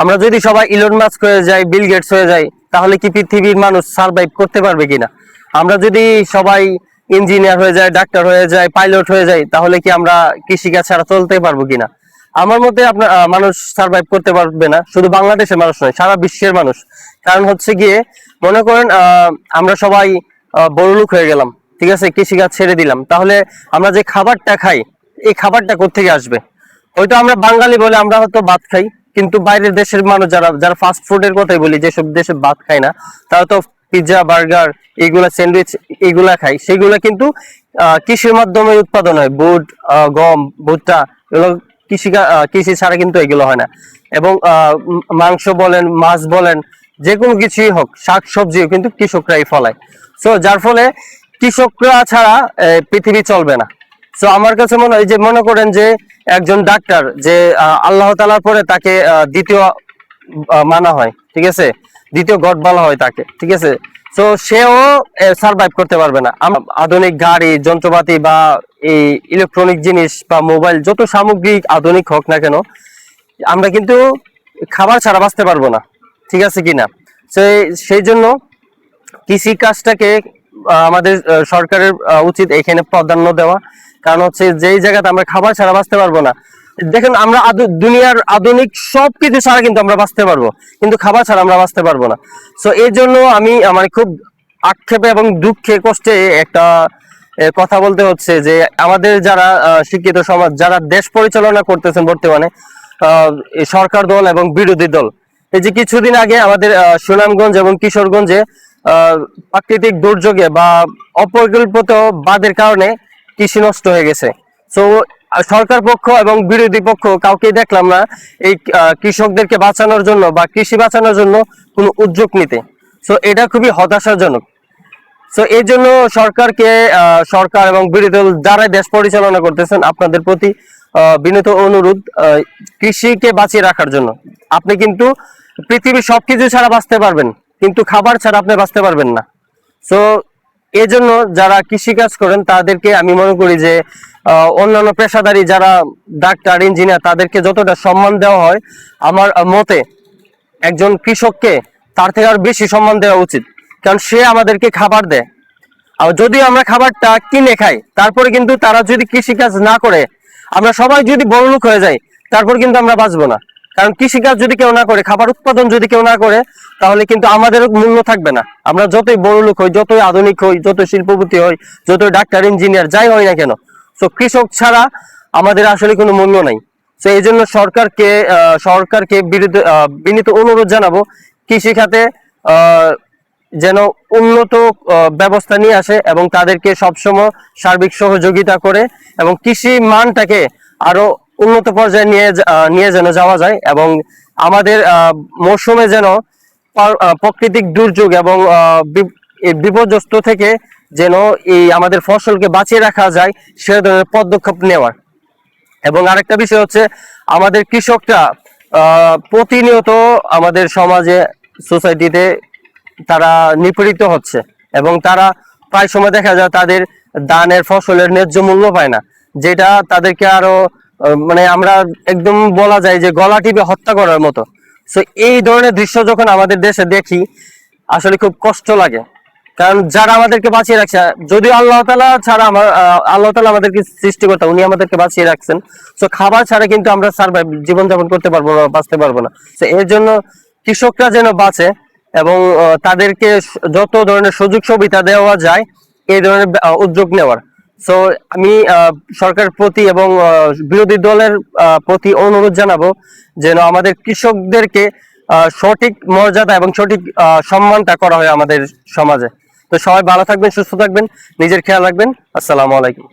আমরা যদি সবাই ইলন মাস্ক হয়ে যাই, বিল গেটস হয়ে যাই, তাহলে কি পৃথিবীর মানুষ সার্ভাইভ করতে পারবে কিনা? আমরা যদি সবাই ইঞ্জিনিয়ার হয়ে যায়, ডাক্তার হয়ে যায়, পাইলট হয়ে যায়, তাহলে কি আমরা কৃষিকাজ ছাড়া চলতে পারবো কিনা? আমার মতে আপনার মানুষ সার্ভাইভ করতে পারবে না, শুধু বাংলাদেশের মানুষ নয়, সারা বিশ্বের মানুষ। কারণ হচ্ছে গিয়ে মনে করেন আমরা সবাই বড়লোক হয়ে গেলাম, ঠিক আছে, কৃষিকাজ ছেড়ে দিলাম, তাহলে আমরা যে খাবারটা খাই, এই খাবারটা কোত্থেকে আসবে? হয়তো আমরা বাঙালি বলে আমরা হয়তো ভাত খাই, কিন্তু বাইরের দেশের মানুষ যারা যারা ফাস্ট ফুডের কথাই বলি, যেসব দেশে ভাত খায় না, তারা তো পিৎজা, বার্গার, এইগুলা স্যান্ডউইচ এইগুলা খায়, সেগুলা কিন্তু কৃষির মাধ্যমে উৎপাদন হয়। বুট, গম, ভুট্টা, এগুলো কৃষি ছাড়া কিন্তু এগুলো হয় না। এবং মাংস বলেন, মাছ বলেন, যে কোনো কিছুই হোক, শাক সবজিও কিন্তু কৃষকরাই ফলায়। সো যার ফলে কৃষকরা ছাড়া পৃথিবী চলবে না। সো আমার কাছে মনে হয় যে, মনে করেন যে একজন ডাক্তার, যে আল্লাহ তাআলার পরে তাকে দ্বিতীয় মানা হয়, ঠিক আছে, দ্বিতীয় গড বলা হয় তাকে, ঠিক আছে। তো সেও সার্ভাইভ করতে পারবে না। আধুনিক গাড়ি, যন্ত্রপাতি বা এই ইলেকট্রনিক জিনিস বা মোবাইল, যত সামগ্রিক আধুনিক হোক না কেন, আমরা কিন্তু খাবার ছাড়া বাঁচতে পারবো না, ঠিক আছে কিনা? সেই জন্য কৃষি কাজটাকে আমাদের সরকারের উচিত এখানে প্রাধান্য দেওয়া। কারণ হচ্ছে যেই জায়গাতে আমরা খাবার ছাড়া বাঁচতে পারবো না, দেখেন আমরা দুনিয়ার আধুনিক সবকিছু ছাড়া কিন্তু আমরা বাঁচতে পারবো, কিন্তু খাবার ছাড়া আমরা বাঁচতে পারবো না। সো এই জন্য আমি আমার খুব আক্ষেপে এবং দুঃখে কষ্টে একটা কথা বলতে হচ্ছে যে, আমাদের যারা শিক্ষিত সমাজ, যারা দেশ পরিচালনা করতেছেন বর্তমানে, সরকার দল এবং বিরোধী দল, এই যে কিছুদিন আগে আমাদের সুনামগঞ্জ এবং কিশোরগঞ্জে প্রাকৃতিক দুর্যোগে বা অপরিকল্পিত বাদের কারণে কৃষি নষ্ট হয়ে গেছে। সো সরকার পক্ষ এবং বিরোধী পক্ষ কাউকে দেখলাম না এই কৃষকদেরকে বাঁচানোর জন্য বা কৃষি বাঁচানোর জন্য কোনো উদ্যোগ নিতে। সো এটা খুবই হতাশাজনক। সো এই জন্য সরকার এবং বিরোধী দল যারা দেশ পরিচালনা করতেছেন, আপনাদের প্রতি বিনীত অনুরোধ, কৃষিকে বাঁচিয়ে রাখার জন্য। আপনি কিন্তু পৃথিবীর সবকিছু ছাড়া বাঁচতে পারবেন, কিন্তু খাবার ছাড়া আপনি বাঁচতে পারবেন না। সো এই জন্য যারা কৃষিকাজ করেন তাদেরকে আমি মনে করি যে অন্যান্য পেশাদারী যারা ডাক্তার, ইঞ্জিনিয়ার, তাদেরকে যতটা সম্মান দেওয়া হয়, আমার মতে একজন কৃষককে তার থেকে আর বেশি সম্মান দেওয়া উচিত। কারণ সে আমাদেরকে খাবার দেয়। আর যদি আমরা খাবারটা কিনে খাই, তারপরে কিন্তু তারা যদি কৃষিকাজ না করে, আমরা সবাই যদি বড়লোক হয়ে যাই, তারপর কিন্তু আমরা বাঁচবো না। কারণ কৃষিকাজ যদি কেউ না করে, খাবার উৎপাদন যদি কেউ না করে, তাহলে কিন্তু আমাদের মূল্য থাকবে না। আমরা যতই বড়লোক হই, যতই আধুনিক হই, যতই শিল্পপতি হই, যতই ডাক্তার, ইঞ্জিনিয়ার যাই হই না কেন, তো কৃষক ছাড়া আমাদের আসলে কোনো মূল্য নাই। তো এই জন্য সরকারকে বিনীত অনুরোধ জানাবো, কৃষি খাতে যেন উন্নত ব্যবস্থা নিয়ে আসে এবং তাদেরকে সবসময় সার্বিক সহযোগিতা করে, এবং কৃষি মানটাকে আরো উন্নত পর্যায়ে নিয়ে যেন যাওয়া যায়, এবং আমাদের মৌসুমে যেন প্রাকৃতিক দুর্যোগ এবং বিপর্যস্ত থেকে যেন এই আমাদের ফসলকে বাঁচিয়ে রাখা যায়, সে ধরনের পদক্ষেপ নেওয়ার। এবং আরেকটা বিষয় হচ্ছে, আমাদের কৃষকরা প্রতিনিয়ত আমাদের সমাজে, সোসাইটিতে তারা নিপীড়িত হচ্ছে, এবং তারা প্রায় সময় দেখা যায় তাদের ধানের ফসলের ন্যায্য মূল্য পায় না, যেটা তাদেরকে আরো মানে আমরা একদম বলা যায় যে গলা টিপে হত্যা করার মতো। তো এই ধরনের দৃশ্য যখন আমাদের দেশে দেখি, আসলে খুব কষ্ট লাগে। কারণ যারা আমাদেরকে বাঁচিয়ে রাখছে, যদিও আল্লাহ তাআলা ছাড়া আল্লাহ তাআলা আমাদেরকে সৃষ্টিকর্তা, উনি আমাদেরকে বাঁচিয়ে রাখছেন। তো খাবার ছাড়া কিন্তু আমরা জীবনযাপন করতে পারবো না, বাঁচতে পারবো না। তো এর জন্য কৃষকরা যেন বাঁচে, এবং তাদেরকে যত ধরনের সুযোগ সুবিধা দেওয়া যায়, এই ধরনের উদ্যোগ নেওয়ার। সো আমি সরকারের প্রতি এবং বিরোধী দলের প্রতি অনুরোধ জানাবো, যেন আমাদের কৃষকদেরকে সঠিক মর্যাদা এবং সঠিক সম্মানটা করা হয় আমাদের সমাজে। তো সবাই ভালো থাকবেন, সুস্থ থাকবেন, নিজের খেয়াল রাখবেন। আসসালামু আলাইকুম।